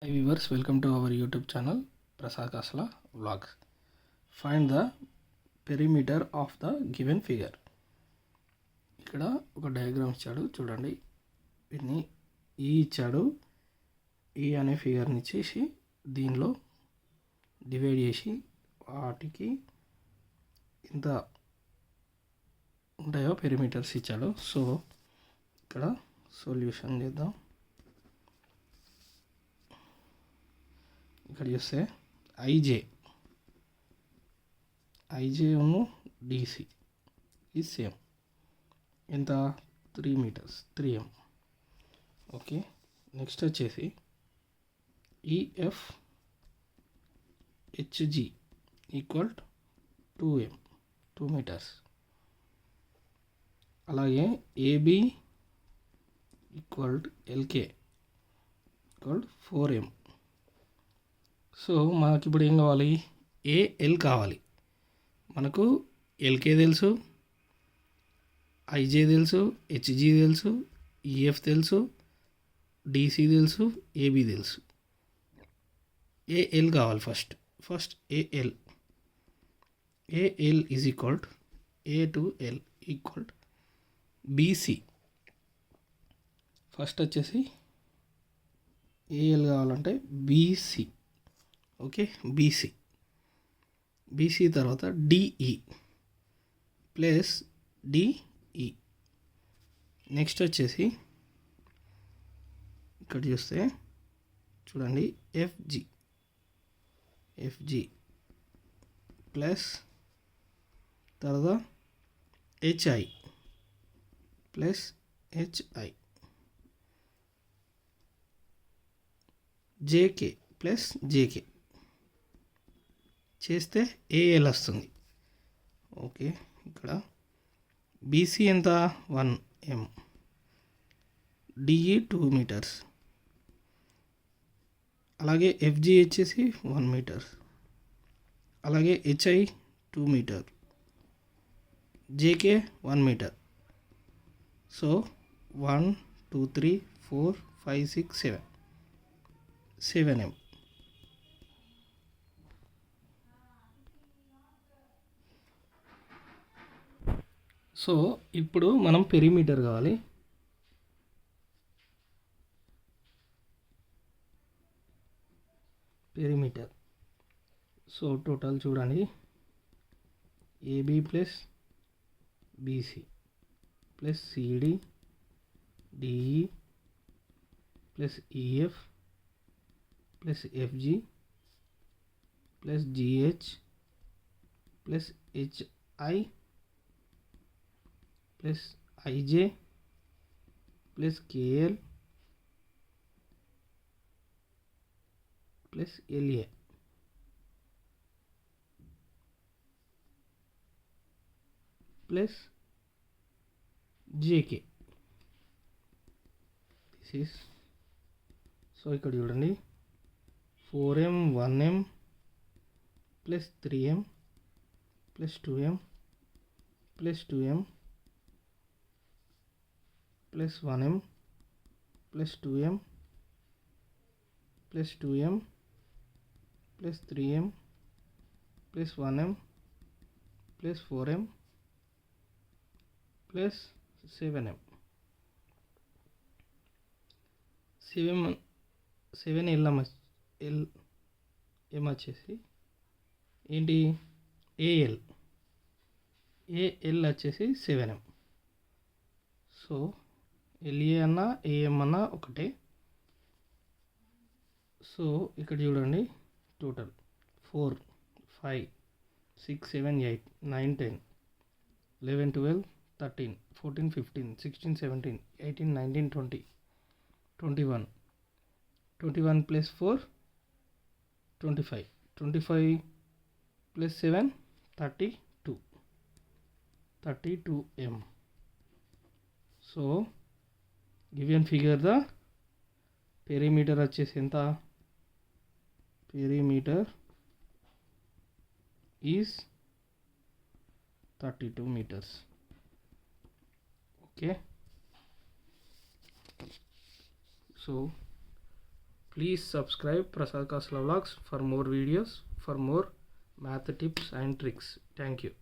Hi viewers, welcome to our YouTube channel Prasad Kasla Vlogs. Find the perimeter of the given figure. ఇక్కడ ఒక diagram ఇచ్చాడు చూడండి. దీన్ని ఈ ఇచ్చాడు. ఈ అనే ఫిగర్ని ఇచ్చేసి దీనిలో డివైడ్ చేసి వాటికి ఇంత ఉంటాయో పెరిమీటర్స్ ఇచ్చాడు. సో ఇక్కడ సొల్యూషన్ చేద్దాం. ఇక్కడ చూస్తే ఐజే ఉన్ను డిసి ఈ సేమ్ ఎంత 3 meters 3m. ఓకే, నెక్స్ట్ వచ్చేసి EF HG equal 2m 2 meters. అలాగే AB equal LK equal 4m. So మనకి ఇప్పుడు ఏం కావాలి? ఏఎల్ కావాలి. మనకు ఎల్కే తెలుసు, ఐజే తెలుసు, హెచ్జి తెలుసు, ఈఎఫ్ తెలుసు, డిసి తెలుసు, ఏబి తెలుసు. ఏఎల్ కావాలి. First AL is equal A to L equal BC. First వచ్చేసి ఏఎల్ కావాలంటే బీసీ. ఓకే, బీసీ తర్వాత డిఈ ప్లస్ డిఈ. నెక్స్ట్ వచ్చేసి ఇక్కడ చూస్తే చూడండి ఎఫ్జి ప్లస్ తర్వాత HI plus HI, JK plus JK చేస్తే ఏఎల్ వస్తుంది. ఓకే, ఇక్కడ బీసీ ఎంత 1m, డిఈ 2 meters, అలాగే ఎఫ్జి వచ్చేసి 1 meter, అలాగే HI 2 meter, JK 1 meter. So 1 2 3 4 5 6 7m. So ఇప్పుడు మనం పెరిమీటర్ కావాలి. సో టోటల్ చూడండి, AB plus BC plus CD DE plus EF plus FG plus GH plus HI plus IJ plus KL plus LA plus JK. This is so ఇక్కడ చూడండి 4m 1m plus 3m plus 2m plus 2m plus 1m plus 2m plus 2m plus 3m plus 1m plus 4m plus 7m. 7 L వచ్చేసి ఏంటి? AL వచ్చేసి 7m. So LA అన్నా AM అన్నా ఒకటే. So ఇక్కడ చూడండి, total 4 5 6 7 8 9 10 11 12 13 14 15 16 17 18 19 20 21 plus 4 25 plus 7 32m. So given figure the perimeter వచ్చేసి ఎంత? Perimeter is 32 meters. Okay, so Please subscribe Prasad Kasla Vlogs for more videos, for more math tips and tricks. Thank you.